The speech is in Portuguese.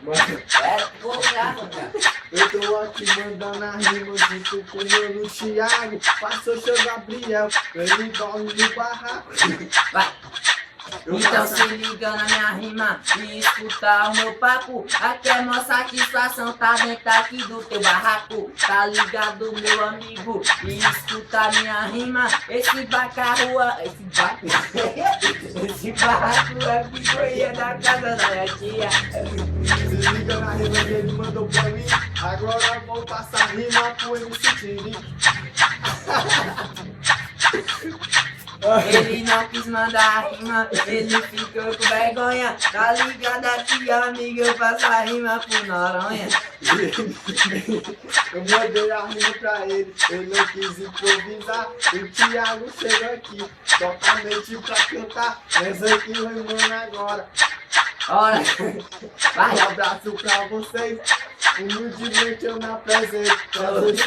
Mano, Vou já, mano. eu tô aqui mandando a rima junto com o mano Thiago. Passou seu Gabriel, ele dorme no barraco. Vai. Então se liga na minha rima e escuta o meu papo. Aqui é mó satisfação, tá dentro aqui do teu barraco. Tá ligado, meu amigo? E escuta a minha rima. Esse barraco é picoia da casa da minha tia. Se liga na rima que ele mandou pra mim. Agora eu vou passar a rima pro MC Tirique. Ele não quis mandar a rima, ele ficou com vergonha. Tá ligado aqui, amigo, eu faço a rima pro Noronha. Eu mandei a rima pra ele não quis improvisar. O Thiago chega aqui, totalmente pra cantar. Nessa aqui rimando agora. Ora, vai. Um abraço pra vocês. Humildemente eu me apresento. Pra vocês.